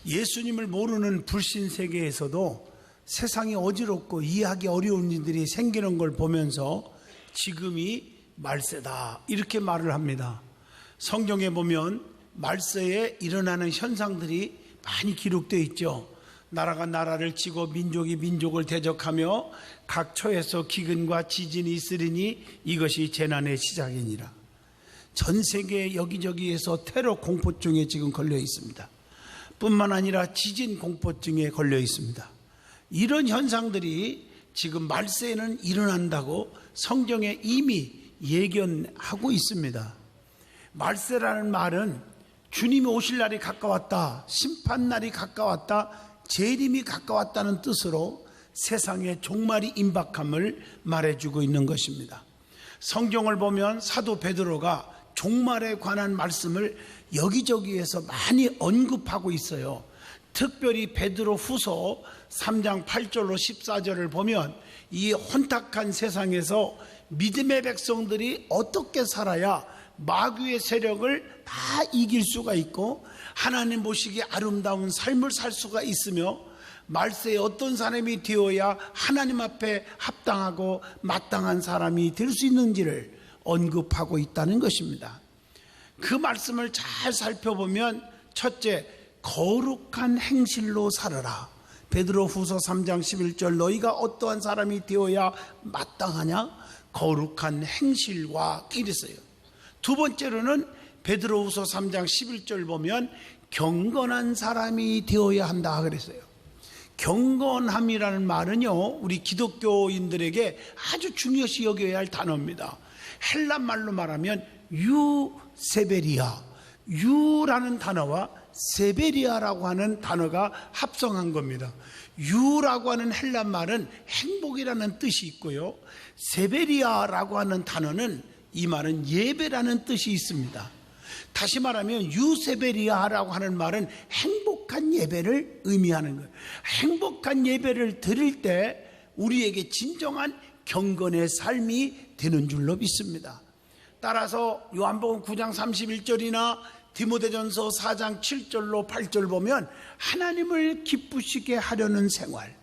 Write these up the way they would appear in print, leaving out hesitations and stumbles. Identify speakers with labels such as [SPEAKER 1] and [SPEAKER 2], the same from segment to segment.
[SPEAKER 1] 예수님을 모르는 불신 세계에서도 세상이 어지럽고 이해하기 어려운 일들이 생기는 걸 보면서 지금이 말세다 이렇게 말을 합니다. 성경에 보면 말세에 일어나는 현상들이 많이 기록되어 있죠. 나라가 나라를 치고 민족이 민족을 대적하며 각 처에서 기근과 지진이 있으리니 이것이 재난의 시작이니라. 전 세계 여기저기에서 테러 공포증에 지금 걸려 있습니다. 뿐만 아니라 지진 공포증에 걸려 있습니다. 이런 현상들이 지금 말세에는 일어난다고 성경에 이미 예견하고 있습니다. 말세라는 말은 주님이 오실 날이 가까웠다, 심판날이 가까웠다, 재림이 가까웠다는 뜻으로 세상의 종말이 임박함을 말해주고 있는 것입니다. 성경을 보면 사도 베드로가 종말에 관한 말씀을 여기저기에서 많이 언급하고 있어요. 특별히 베드로 후서 3장 8절로 14절을 보면 이 혼탁한 세상에서 믿음의 백성들이 어떻게 살아야 마귀의 세력을 다 이길 수가 있고 하나님 보시기에 아름다운 삶을 살 수가 있으며 말세에 어떤 사람이 되어야 하나님 앞에 합당하고 마땅한 사람이 될 수 있는지를 언급하고 있다는 것입니다. 그 말씀을 잘 살펴보면 첫째, 거룩한 행실로 살아라. 베드로 후서 3장 11절 너희가 어떠한 사람이 되어야 마땅하냐? 거룩한 행실과 이랬어요. 두 번째로는 베드로 후서 3장 11절 보면 경건한 사람이 되어야 한다 그랬어요. 경건함이라는 말은요, 우리 기독교인들에게 아주 중요시 여겨야 할 단어입니다. 헬라 말로 말하면 유세베리아, 유라는 단어와 세베리아라고 하는 단어가 합성한 겁니다. 유라고 하는 헬라 말은 행복이라는 뜻이 있고요, 세베리아라고 하는 단어는 이 말은 예배라는 뜻이 있습니다. 다시 말하면 유세베리아라고 하는 말은 행복한 예배를 의미하는 거예요. 행복한 예배를 드릴 때 우리에게 진정한 경건의 삶이 되는 줄로 믿습니다. 따라서 요한복음 9장 31절이나 디모데전서 4장 7절로 8절 보면 하나님을 기쁘시게 하려는 생활,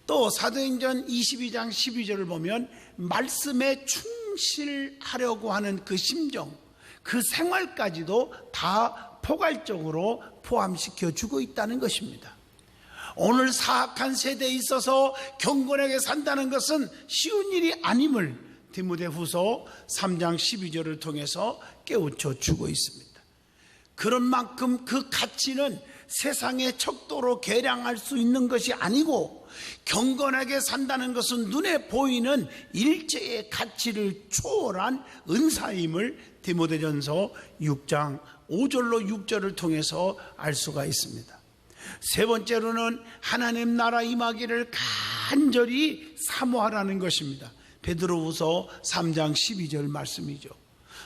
[SPEAKER 1] 또 사도행전 22장 12절을 보면 말씀에 충실하려고 하는 그 심정, 그 생활까지도 다 포괄적으로 포함시켜 주고 있다는 것입니다. 오늘 사악한 세대에 있어서 경건하게 산다는 것은 쉬운 일이 아님을 디모데후서 3장 12절을 통해서 깨우쳐 주고 있습니다. 그런 만큼 그 가치는 세상의 척도로 계량할 수 있는 것이 아니고 경건하게 산다는 것은 눈에 보이는 일체의 가치를 초월한 은사임을 디모데전서 6장 5절로 6절을 통해서 알 수가 있습니다. 세 번째로는 하나님 나라 임하기를 간절히 사모하라는 것입니다. 베드로후서 3장 12절 말씀이죠.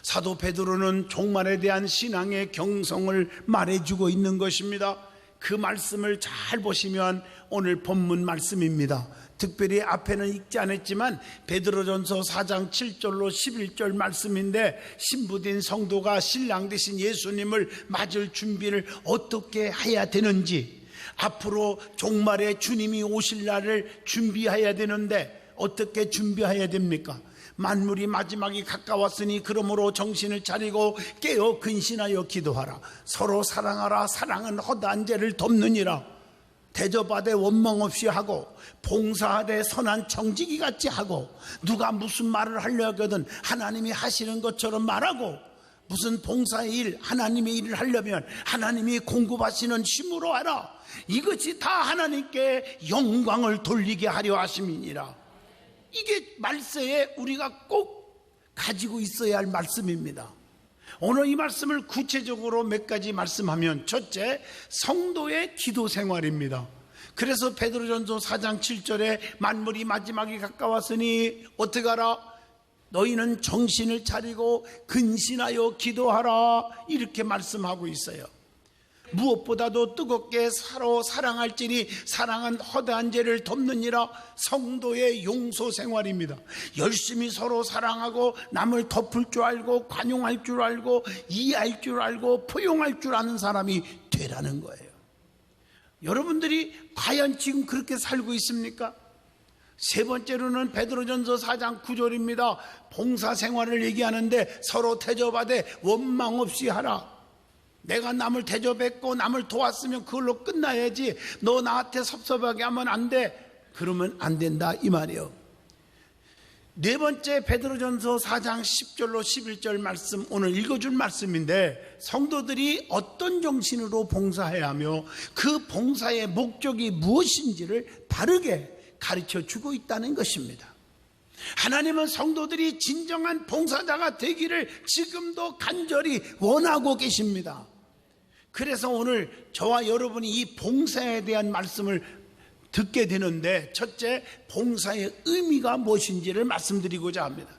[SPEAKER 1] 사도 베드로는 종말에 대한 신앙의 경성을 말해주고 있는 것입니다. 그 말씀을 잘 보시면 오늘 본문 말씀입니다. 특별히 앞에는 읽지 않았지만 베드로전서 4장 7절로 11절 말씀인데, 신부된 성도가 신랑 되신 예수님을 맞을 준비를 어떻게 해야 되는지, 앞으로 종말에 주님이 오실 날을 준비해야 되는데 어떻게 준비해야 됩니까? 만물이 마지막이 가까웠으니 그러므로 정신을 차리고 깨어 근신하여 기도하라. 서로 사랑하라. 사랑은 허다한 죄를 덮느니라. 대접하되 원망 없이 하고 봉사하되 선한 청지기 같이 하고, 누가 무슨 말을 하려 하거든 하나님이 하시는 것처럼 말하고, 무슨 봉사의 일, 하나님의 일을 하려면 하나님이 공급하시는 힘으로 하라. 이것이 다 하나님께 영광을 돌리게 하려 하심이니라. 이게 말세에 우리가 꼭 가지고 있어야 할 말씀입니다. 오늘 이 말씀을 구체적으로 몇 가지 말씀하면, 첫째, 성도의 기도 생활입니다. 그래서 베드로전서 4장 7절에 만물이 마지막이 가까웠으니 어떻게 하라? 너희는 정신을 차리고 근신하여 기도하라. 이렇게 말씀하고 있어요. 무엇보다도 뜨겁게 서로 사랑할지니 사랑은 허다한 죄를 덮느니라. 성도의 용서 생활입니다. 열심히 서로 사랑하고 남을 덮을 줄 알고 관용할 줄 알고 이해할 줄 알고 포용할 줄 아는 사람이 되라는 거예요. 여러분들이 과연 지금 그렇게 살고 있습니까? 세 번째로는 베드로전서 4장 9절입니다. 봉사 생활을 얘기하는데 서로 대접하되 원망 없이 하라. 내가 남을 대접했고 남을 도왔으면 그걸로 끝나야지. 너 나한테 섭섭하게 하면 안 돼. 그러면 안 된다 이 말이에요. 네 번째 베드로전서 4장 10절로 11절 말씀, 오늘 읽어줄 말씀인데, 성도들이 어떤 정신으로 봉사해야 하며 그 봉사의 목적이 무엇인지를 바르게 가르쳐 주고 있다는 것입니다. 하나님은 성도들이 진정한 봉사자가 되기를 지금도 간절히 원하고 계십니다. 그래서 오늘 저와 여러분이 이 봉사에 대한 말씀을 듣게 되는데, 첫째, 봉사의 의미가 무엇인지를 말씀드리고자 합니다.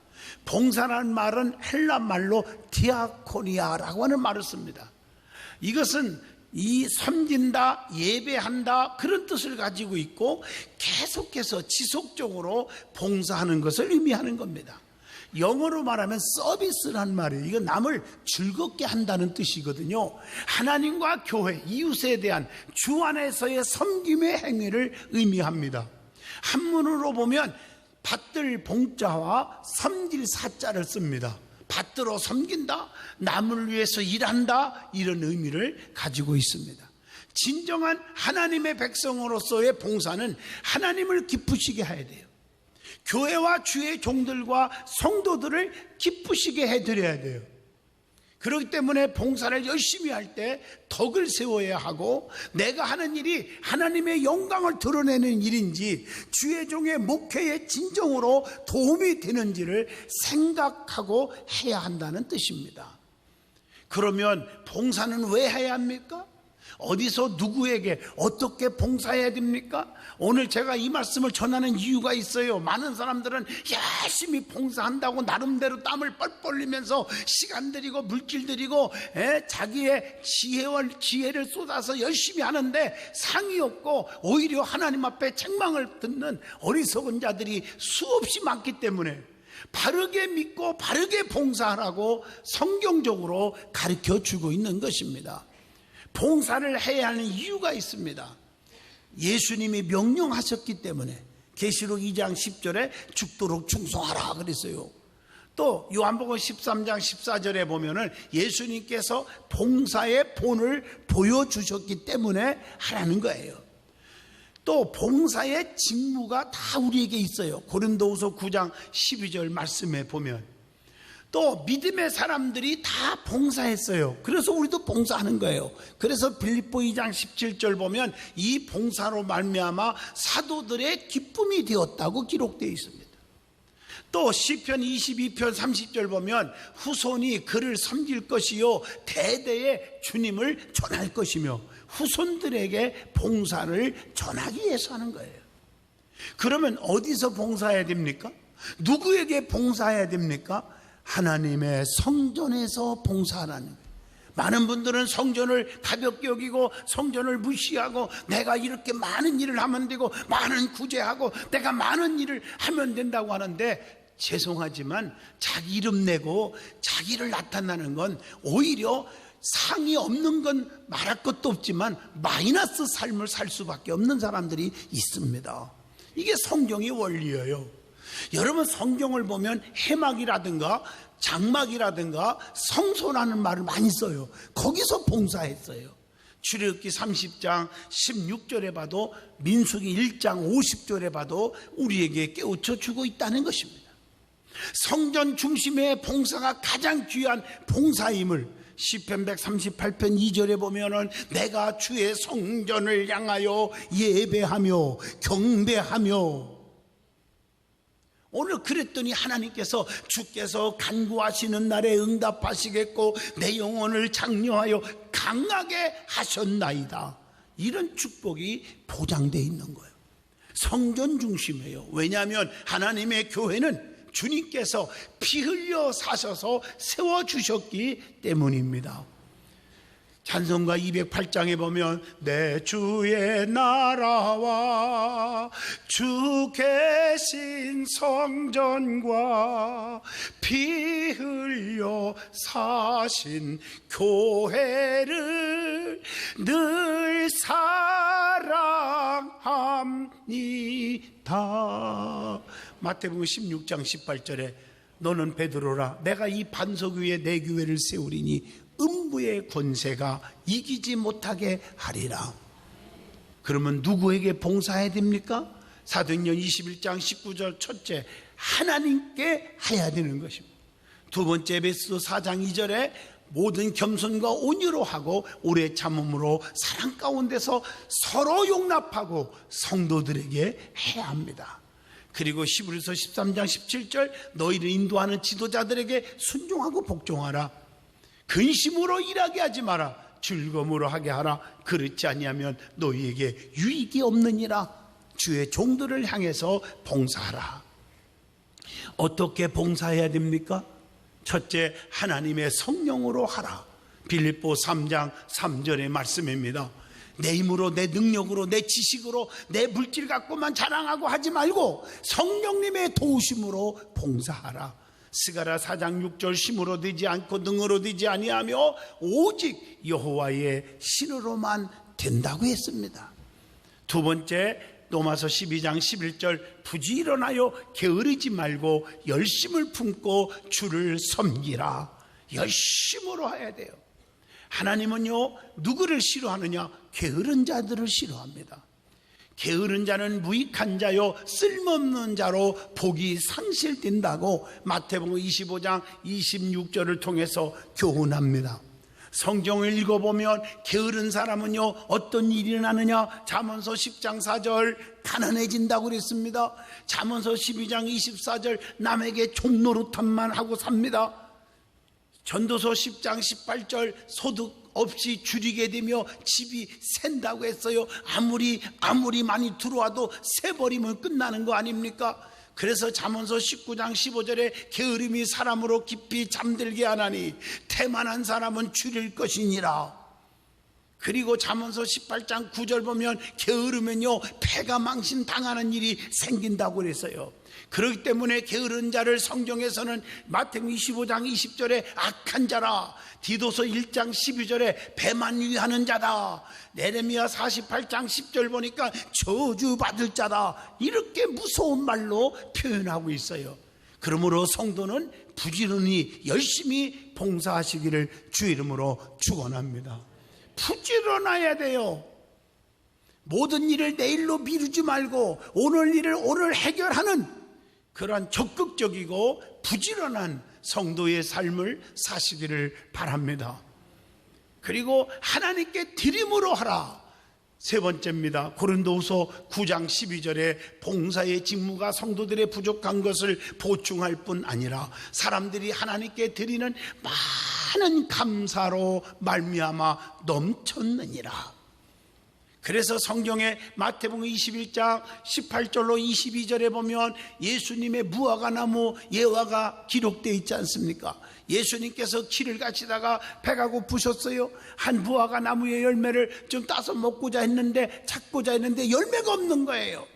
[SPEAKER 1] 봉사라는 말은 헬라 말로 디아코니아라고 하는 말을 씁니다. 이것은 이 섬긴다, 예배한다 그런 뜻을 가지고 있고 계속해서 지속적으로 봉사하는 것을 의미하는 겁니다. 영어로 말하면 서비스란 말이에요. 이거 남을 즐겁게 한다는 뜻이거든요. 하나님과 교회, 이웃에 대한 주 안에서의 섬김의 행위를 의미합니다. 한문으로 보면 받들 봉자와 섬길 사자를 씁니다. 받들어 섬긴다, 남을 위해서 일한다, 이런 의미를 가지고 있습니다. 진정한 하나님의 백성으로서의 봉사는 하나님을 기쁘시게 해야 돼요. 교회와 주의 종들과 성도들을 기쁘시게 해드려야 돼요. 그렇기 때문에 봉사를 열심히 할 때 덕을 세워야 하고, 내가 하는 일이 하나님의 영광을 드러내는 일인지 주의 종의 목회에 진정으로 도움이 되는지를 생각하고 해야 한다는 뜻입니다. 그러면 봉사는 왜 해야 합니까? 어디서 누구에게 어떻게 봉사해야 됩니까? 오늘 제가 이 말씀을 전하는 이유가 있어요. 많은 사람들은 열심히 봉사한다고 나름대로 땀을 뻘뻘 흘리면서 시간 들이고 물질 들이고 자기의 지혜를 쏟아서 열심히 하는데 상이 없고 오히려 하나님 앞에 책망을 듣는 어리석은 자들이 수없이 많기 때문에 바르게 믿고 바르게 봉사하라고 성경적으로 가르쳐 주고 있는 것입니다. 봉사를 해야 하는 이유가 있습니다. 예수님이 명령하셨기 때문에. 계시록 2장 10절에 죽도록 충성하라 그랬어요. 또 요한복음 13장 14절에 보면은 예수님께서 봉사의 본을 보여주셨기 때문에 하라는 거예요. 또 봉사의 직무가 다 우리에게 있어요. 고린도후서 9장 12절 말씀에 보면 또 믿음의 사람들이 다 봉사했어요. 그래서 우리도 봉사하는 거예요. 그래서 빌립보 2장 17절 보면 이 봉사로 말미암아 사도들의 기쁨이 되었다고 기록되어 있습니다. 또 시편 22편 30절 보면 후손이 그를 섬길 것이요 대대에 주님을 전할 것이며, 후손들에게 봉사를 전하기 위해서 하는 거예요. 그러면 어디서 봉사해야 됩니까? 누구에게 봉사해야 됩니까? 하나님의 성전에서 봉사하라는 거예요. 많은 분들은 성전을 가볍게 여기고 성전을 무시하고 내가 이렇게 많은 일을 하면 되고 많은 구제하고 내가 많은 일을 하면 된다고 하는데, 죄송하지만 자기 이름 내고 자기를 나타나는 건 오히려 상이 없는 건 말할 것도 없지만 마이너스 삶을 살 수밖에 없는 사람들이 있습니다. 이게 성경의 원리예요. 여러분 성경을 보면 해막이라든가 장막이라든가 성소라는 말을 많이 써요. 거기서 봉사했어요. 출애굽기 30장 16절에 봐도 민수기 1장 50절에 봐도 우리에게 깨우쳐 주고 있다는 것입니다. 성전 중심의 봉사가 가장 귀한 봉사임을 시편 138편 2절에 보면은 내가 주의 성전을 향하여 예배하며 경배하며, 오늘 그랬더니 하나님께서 주께서 간구하시는 날에 응답하시겠고 내 영혼을 장려하여 강하게 하셨나이다. 이런 축복이 보장되어 있는 거예요. 성전 중심이에요. 왜냐하면 하나님의 교회는 주님께서 피 흘려 사셔서 세워주셨기 때문입니다. 찬송가 208장에 보면 내 주의 나라와 주 계신 성전과 피 흘려 사신 교회를 늘 사랑하며 마태복음 16장 18절에 너는 베드로라 내가 이 반석 위에 내 교회를 세우리니 음부의 권세가 이기지 못하게 하리라. 그러면 누구에게 봉사해야 됩니까? 사도행전 21장 19절 첫째, 하나님께 해야 되는 것입니다. 두 번째, 에베소 4장 2절에 모든 겸손과 온유로 하고 오래 참음으로 사랑 가운데서 서로 용납하고 성도들에게 해야 합니다. 그리고 히브리서 13장 17절 너희를 인도하는 지도자들에게 순종하고 복종하라. 근심으로 일하게 하지 마라. 즐거움으로 하게 하라. 그렇지 아니하면 너희에게 유익이 없느니라. 주의 종들을 향해서 봉사하라. 어떻게 봉사해야 됩니까? 첫째, 하나님의 성령으로 하라. 빌립보 3장 3절의 말씀입니다. 내 힘으로, 내 능력으로, 내 지식으로, 내 물질 갖고만 자랑하고 하지 말고 성령님의 도우심으로 봉사하라. 스가랴 4장 6절 힘으로 되지 않고 능으로 되지 아니하며 오직 여호와의 신으로만 된다고 했습니다. 두 번째, 로마서 12장 11절 부지런하여 게으르지 말고 열심을 품고 주를 섬기라. 열심으로 해야 돼요. 하나님은요, 누구를 싫어하느냐? 게으른 자들을 싫어합니다. 게으른 자는 무익한 자요 쓸모없는 자로 복이 상실된다고 마태복음 25장 26절을 통해서 교훈합니다. 성경을 읽어보면 게으른 사람은요 어떤 일이 일어나느냐? 잠언서 10장 4절 가난해진다고 그랬습니다. 잠언서 12장 24절 남에게 종노릇함만 하고 삽니다. 전도서 10장 18절 소득 없이 줄이게 되며 집이 샌다고 했어요. 아무리 많이 들어와도 새버리면 끝나는 거 아닙니까? 그래서 잠언서 19장 15절에 게으름이 사람으로 깊이 잠들게 하나니 태만한 사람은 줄일 것이니라. 그리고 잠언서 18장 9절 보면 게으르면요 패가 망신당하는 일이 생긴다고 그랬어요. 그렇기 때문에 게으른 자를 성경에서는 마태복음 25장 20절에 악한 자라, 디도서 1장 12절에 배만 위하는 자다, 예레미야 48장 10절 보니까 저주받을 자다, 이렇게 무서운 말로 표현하고 있어요. 그러므로 성도는 부지런히 열심히 봉사하시기를 주 이름으로 축원합니다. 부지런해야 돼요. 모든 일을 내일로 미루지 말고 오늘 일을 오늘 해결하는 그러한 적극적이고 부지런한 성도의 삶을 사시기를 바랍니다. 그리고 하나님께 드림으로 하라. 세 번째입니다. 고린도후서 9장 12절에 봉사의 직무가 성도들의 부족한 것을 보충할 뿐 아니라 사람들이 하나님께 드리는 많은 감사로 말미암아 넘쳤느니라. 그래서 성경에 마태복음 21장 18절로 22절에 보면 예수님의 무화과나무 예화가 기록되어 있지 않습니까? 예수님께서 길을 가시다가 배가 고프셨어요. 한 무화과나무의 열매를 좀 따서 찾고자 했는데 열매가 없는 거예요.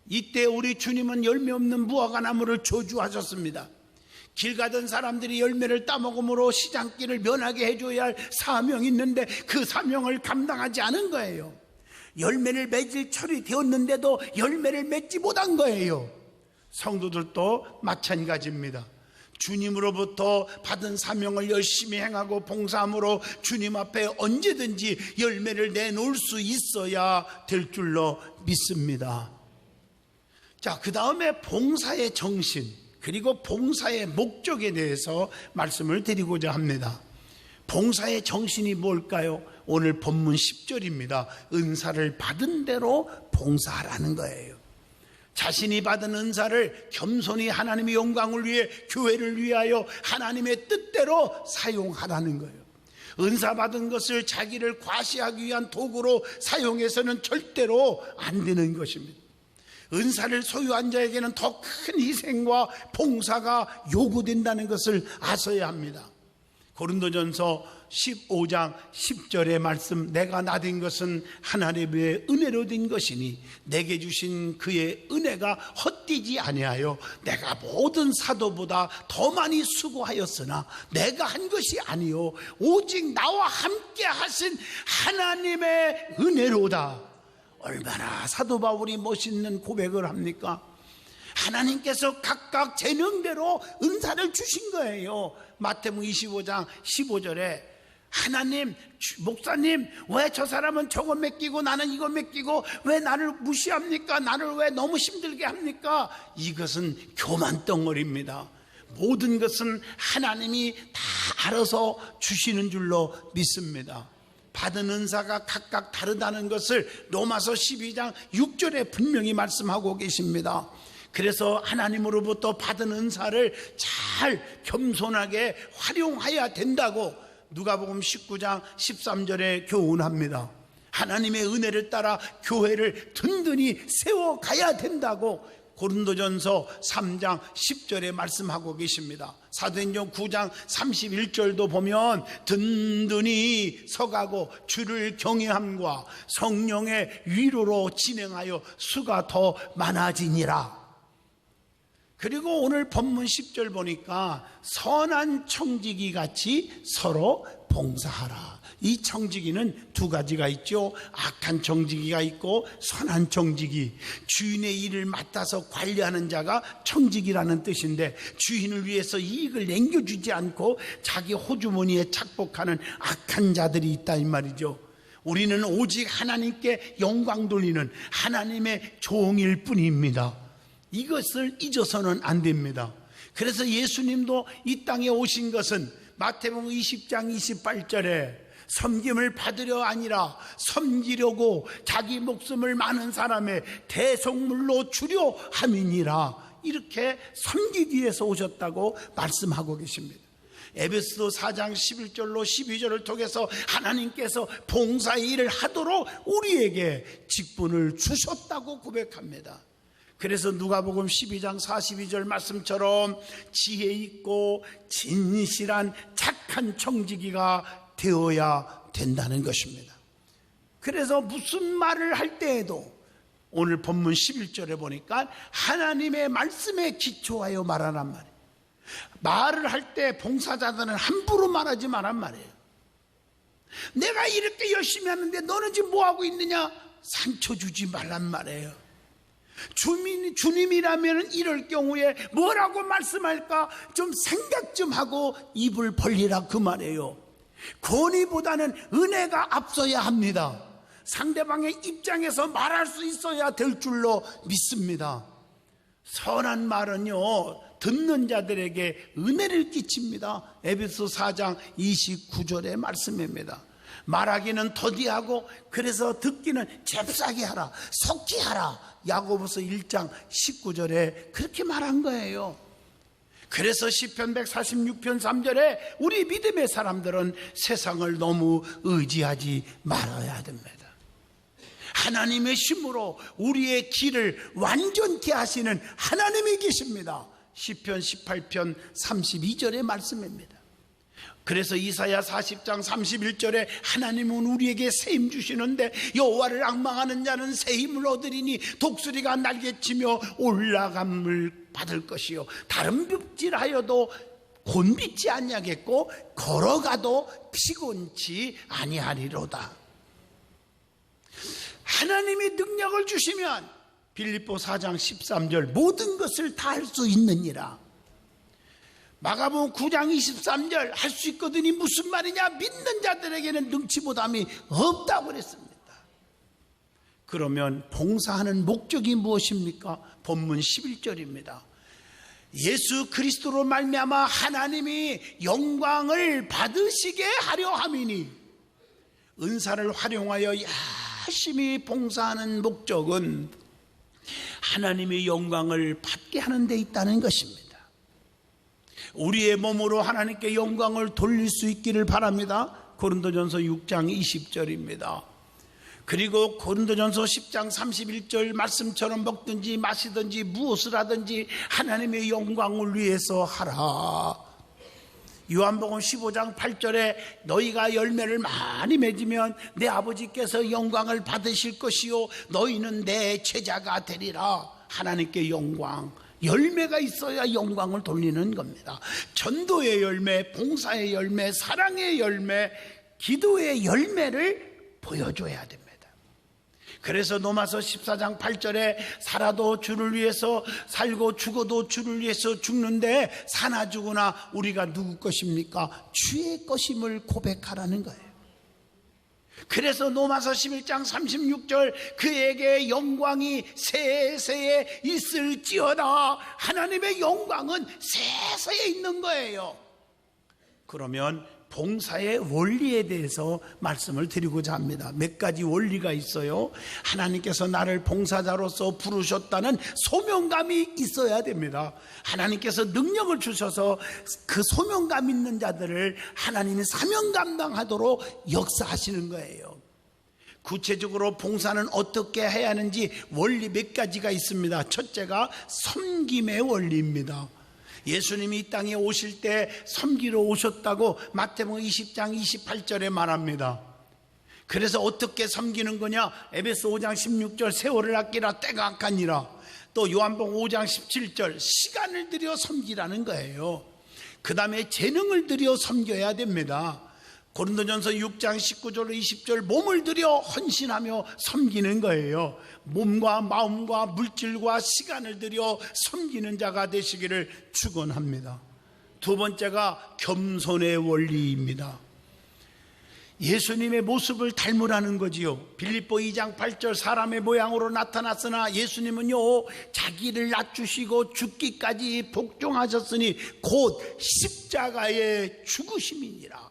[SPEAKER 1] 이때 우리 주님은 열매 없는 무화과나무를 저주하셨습니다. 길 가던 사람들이 열매를 따먹음으로 시장길을 면하게 해줘야 할 사명이 있는데 그 사명을 감당하지 않은 거예요. 열매를 맺을 철이 되었는데도 열매를 맺지 못한 거예요. 성도들도 마찬가지입니다. 주님으로부터 받은 사명을 열심히 행하고 봉사함으로 주님 앞에 언제든지 열매를 내놓을 수 있어야 될 줄로 믿습니다. 자, 그 다음에 봉사의 정신 그리고 봉사의 목적에 대해서 말씀을 드리고자 합니다. 봉사의 정신이 뭘까요? 오늘 본문 10절입니다. 은사를 받은 대로 봉사하라는 거예요. 자신이 받은 은사를 겸손히 하나님의 영광을 위해 교회를 위하여 하나님의 뜻대로 사용하라는 거예요. 은사 받은 것을 자기를 과시하기 위한 도구로 사용해서는 절대로 안 되는 것입니다. 은사를 소유한 자에게는 더 큰 희생과 봉사가 요구된다는 것을 아셔야 합니다. 고린도전서 15장 10절의 말씀, 내가 나된 것은 하나님의 은혜로 된 것이니 내게 주신 그의 은혜가 헛되지 아니하여 내가 모든 사도보다 더 많이 수고하였으나 내가 한 것이 아니요 오직 나와 함께 하신 하나님의 은혜로다. 얼마나 사도 바울이 멋있는 고백을 합니까? 하나님께서 각각 재능대로 은사를 주신 거예요. 마태복음 25장 15절에 하나님, 목사님, 왜 저 사람은 저거 맡기고 나는 이거 맡기고 왜 나를 무시합니까? 나를 왜 너무 힘들게 합니까? 이것은 교만 덩어리입니다. 모든 것은 하나님이 다 알아서 주시는 줄로 믿습니다. 받은 은사가 각각 다르다는 것을 로마서 12장 6절에 분명히 말씀하고 계십니다. 그래서 하나님으로부터 받은 은사를 잘 겸손하게 활용해야 된다고 누가복음 19장 13절에 교훈합니다. 하나님의 은혜를 따라 교회를 든든히 세워가야 된다고 고린도전서 3장 10절에 말씀하고 계십니다. 사도행전 9장 31절도 보면 든든히 서가고 주를 경외함과 성령의 위로로 진행하여 수가 더 많아지니라. 그리고 오늘 본문 10절 보니까 선한 청지기 같이 서로 봉사하라. 이 청지기는 두 가지가 있죠. 악한 청지기가 있고 선한 청지기. 주인의 일을 맡아서 관리하는 자가 청지기라는 뜻인데, 주인을 위해서 이익을 남겨주지 않고 자기 호주머니에 착복하는 악한 자들이 있다 이 말이죠. 우리는 오직 하나님께 영광 돌리는 하나님의 종일 뿐입니다. 이것을 잊어서는 안 됩니다. 그래서 예수님도 이 땅에 오신 것은 마태복음 20장 28절에 섬김을 받으려 아니라 섬기려고 자기 목숨을 많은 사람의 대속물로 주려 함이니라. 이렇게 섬기기 위해서 오셨다고 말씀하고 계십니다. 에베소서 4장 11절로 12절을 통해서 하나님께서 봉사의 일을 하도록 우리에게 직분을 주셨다고 고백합니다. 그래서 누가복음 12장 42절 말씀처럼 지혜 있고 진실한 착한 청지기가 되어야 된다는 것입니다. 그래서 무슨 말을 할 때에도 오늘 본문 11절에 보니까 하나님의 말씀에 기초하여 말하란 말이에요. 말을 할 때 봉사자들은 함부로 말하지 말란 말이에요. 내가 이렇게 열심히 하는데 너는 지금 뭐하고 있느냐? 상처 주지 말란 말이에요. 주님이라면 이럴 경우에 뭐라고 말씀할까 좀 생각 좀 하고 입을 벌리라 그 말이에요. 권위보다는 은혜가 앞서야 합니다. 상대방의 입장에서 말할 수 있어야 될 줄로 믿습니다. 선한 말은요, 듣는 자들에게 은혜를 끼칩니다. 에베소 4장 29절의 말씀입니다. 말하기는 더디하고 그래서 듣기는 잽싸게 하라, 속히 하라. 야고보서 1장 19절에 그렇게 말한 거예요. 그래서 시편 146편 3절에 우리 믿음의 사람들은 세상을 너무 의지하지 말아야 됩니다. 하나님의 힘으로 우리의 길을 완전케 하시는 하나님이 계십니다. 시편 18편 32절의 말씀입니다. 그래서 이사야 40장 31절에 하나님은 우리에게 새 힘 주시는데 여호와를 앙망하는 자는 새 힘을 얻으리니 독수리가 날개치며 올라감을 받을 것이요 다른 빗질하여도 곤빗지 아니하겠고 걸어가도 피곤치 아니하리로다. 하나님이 능력을 주시면 빌립보 4장 13절 모든 것을 다 할 수 있느니라. 마가복음 9장 23절 할 수 있거든이 무슨 말이냐? 믿는 자들에게는 능치 못함이 없다고 그랬습니다. 그러면 봉사하는 목적이 무엇입니까? 본문 11절입니다. 예수 그리스도로 말미암아 하나님이 영광을 받으시게 하려 함이니. 은사를 활용하여 열심히 봉사하는 목적은 하나님의 영광을 받게 하는 데 있다는 것입니다. 우리의 몸으로 하나님께 영광을 돌릴 수 있기를 바랍니다. 고린도전서 6장 20절입니다. 그리고 고린도전서 10장 31절 말씀처럼 먹든지 마시든지 무엇을 하든지 하나님의 영광을 위해서 하라. 요한복음 15장 8절에 너희가 열매를 많이 맺으면 내 아버지께서 영광을 받으실 것이요 너희는 내 제자가 되리라. 하나님께 영광, 열매가 있어야 영광을 돌리는 겁니다. 전도의 열매, 봉사의 열매, 사랑의 열매, 기도의 열매를 보여줘야 됩니다. 그래서 로마서 14장 8절에 살아도 주를 위해서 살고 죽어도 주를 위해서 죽는데 사나 죽으나 우리가 누구 것입니까? 주의 것임을 고백하라는 거예요. 그래서 로마서 11장 36절 그에게 영광이 세세에 있을지어다. 하나님의 영광은 세세에 있는 거예요. 그러면 봉사의 원리에 대해서 말씀을 드리고자 합니다. 몇 가지 원리가 있어요. 하나님께서 나를 봉사자로서 부르셨다는 소명감이 있어야 됩니다. 하나님께서 능력을 주셔서 그 소명감 있는 자들을 하나님이 사명 감당하도록 역사하시는 거예요. 구체적으로 봉사는 어떻게 해야 하는지 원리 몇 가지가 있습니다. 첫째가 섬김의 원리입니다. 예수님이 이 땅에 오실 때 섬기러 오셨다고 마태복음 20장 28절에 말합니다. 그래서 어떻게 섬기는 거냐? 에베소 5장 16절 세월을 아끼라 때가 악하니라. 또 요한복음 5장 17절 시간을 들여 섬기라는 거예요. 그 다음에 재능을 들여 섬겨야 됩니다. 고린도전서 6장 19절로 20절 몸을 들여 헌신하며 섬기는 거예요. 몸과 마음과 물질과 시간을 들여 섬기는 자가 되시기를 축원합니다. 두 번째가 겸손의 원리입니다. 예수님의 모습을 닮으라는 거지요. 빌립보 2장 8절 사람의 모양으로 나타났으나 예수님은요 자기를 낮추시고 죽기까지 복종하셨으니 곧 십자가의 죽으심이니라.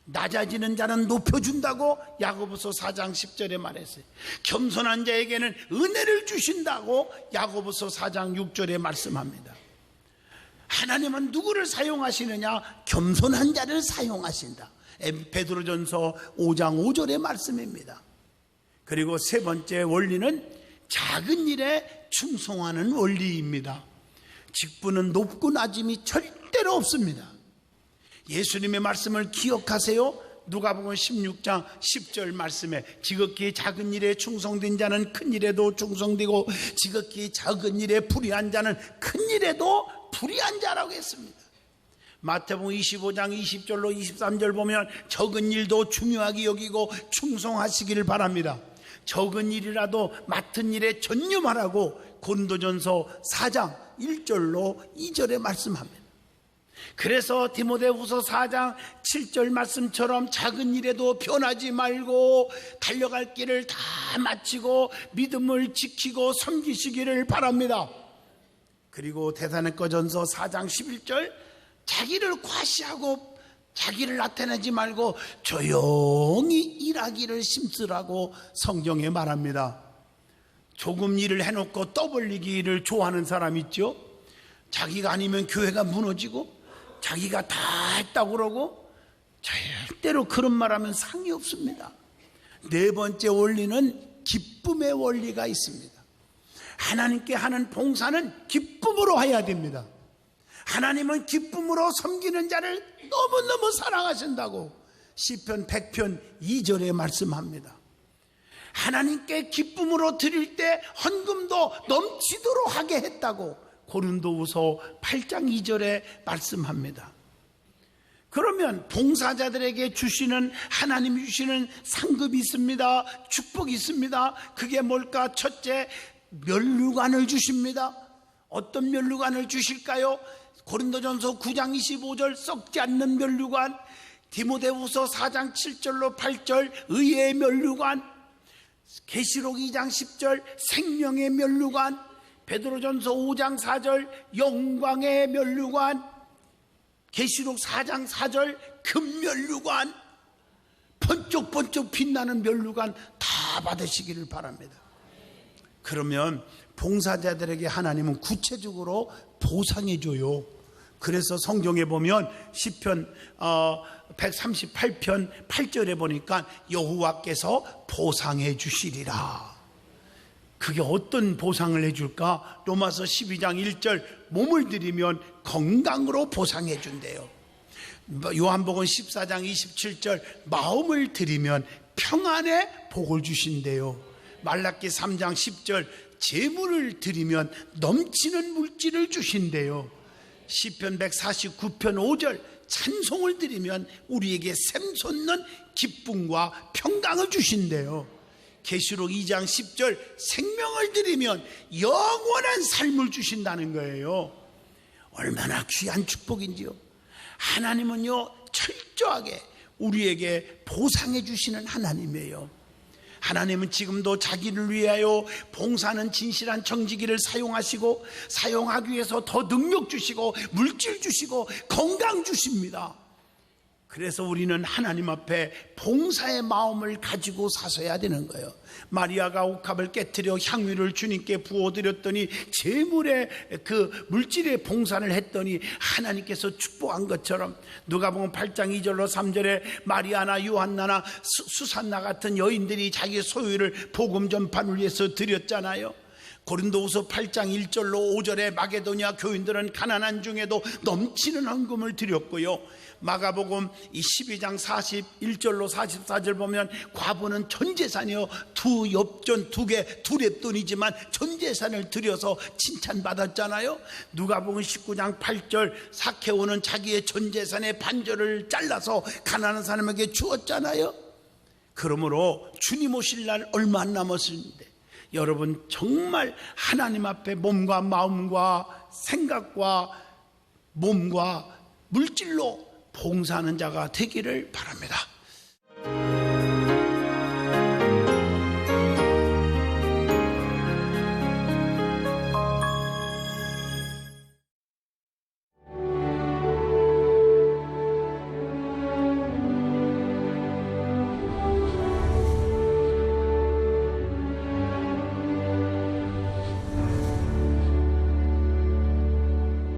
[SPEAKER 1] 낮아지는 자는 높여준다고 야고보서 4장 10절에 말했어요. 겸손한 자에게는 은혜를 주신다고 야고보서 4장 6절에 말씀합니다. 하나님은 누구를 사용하시느냐? 겸손한 자를 사용하신다. 베드로전서 5장 5절의 말씀입니다. 그리고 세 번째 원리는 작은 일에 충성하는 원리입니다. 직분은 높고 낮음이 절대로 없습니다. 예수님의 말씀을 기억하세요. 누가복음 16장 10절 말씀에 지극히 작은 일에 충성된 자는 큰 일에도 충성되고 지극히 작은 일에 불의한 자는 큰 일에도 불의한 자라고 했습니다. 마태복음 25장 20절로 23절 보면 적은 일도 중요하게 여기고 충성하시기를 바랍니다. 적은 일이라도 맡은 일에 전념하라고 고린도전서 4장 1절로 2절에 말씀합니다. 그래서 디모데후서 4장 7절 말씀처럼 작은 일에도 변하지 말고 달려갈 길을 다 마치고 믿음을 지키고 섬기시기를 바랍니다. 그리고 데살로니가전서 4장 11절 자기를 과시하고 자기를 나타내지 말고 조용히 일하기를 힘쓰라고 성경에 말합니다. 조금 일을 해놓고 떠벌리기를 좋아하는 사람 있죠. 자기가 아니면 교회가 무너지고 자기가 다 했다고 그러고 절대로 그런 말하면 상이 없습니다. 네 번째 원리는 기쁨의 원리가 있습니다. 하나님께 하는 봉사는 기쁨으로 해야 됩니다. 하나님은 기쁨으로 섬기는 자를 너무너무 사랑하신다고 시편 100편 2절에 말씀합니다. 하나님께 기쁨으로 드릴 때 헌금도 넘치도록 하게 했다고 고린도후서 8장 2절에 말씀합니다. 그러면 봉사자들에게 주시는 하나님이 주시는 상급이 있습니다. 축복이 있습니다. 그게 뭘까? 첫째, 면류관을 주십니다. 어떤 면류관을 주실까요? 고린도전서 9장 25절 썩지 않는 면류관, 디모데후서 4장 7절로 8절 의의 면류관, 계시록 2장 10절 생명의 면류관, 베드로전서 5장 4절 영광의 면류관, 계시록 4장 4절 금면류관, 번쩍번쩍 빛나는 면류관 다 받으시기를 바랍니다. 그러면 봉사자들에게 하나님은 구체적으로 보상해줘요. 그래서 성경에 보면 시편 138편 8절에 보니까 여호와께서 보상해 주시리라. 그게 어떤 보상을 해줄까? 로마서 12장 1절 몸을 들이면 건강으로 보상해 준대요. 요한복음 14장 27절 마음을 들이면 평안의 복을 주신대요. 말라기 3장 10절 재물을 드리면 넘치는 물질을 주신대요. 시편 149편 5절 찬송을 드리면 우리에게 샘솟는 기쁨과 평강을 주신대요. 계시록 2장 10절 생명을 드리면 영원한 삶을 주신다는 거예요. 얼마나 귀한 축복인지요. 하나님은요 철저하게 우리에게 보상해 주시는 하나님이에요. 하나님은 지금도 자기를 위하여 봉사하는 진실한 정직이를 사용하시고, 사용하기 위해서 더 능력 주시고 물질 주시고 건강 주십니다. 그래서 우리는 하나님 앞에 봉사의 마음을 가지고 사서야 되는 거예요. 마리아가 옥합을 깨트려 향유를 주님께 부어드렸더니 제물의 그 물질의 봉사를 했더니 하나님께서 축복한 것처럼, 누가복음 8장 2절로 3절에 마리아나 요한나나 수산나 같은 여인들이 자기 소유를 복음 전파를 위해서 드렸잖아요. 고린도후서 8장 1절로 5절에 마게도냐 교인들은 가난한 중에도 넘치는 헌금을 드렸고요. 마가복음 12장 41절로 44절 보면 과부는 전 재산이요 두 엽전 두 랩돈이지만 전 재산을 들여서 칭찬받았잖아요. 누가복음 19장 8절 삭개오는 자기의 전 재산의 반절을 잘라서 가난한 사람에게 주었잖아요. 그러므로 주님 오실 날 얼마 안 남았는데 여러분 정말 하나님 앞에 몸과 마음과 생각과 몸과 물질로 봉사하는 자가 되기를 바랍니다.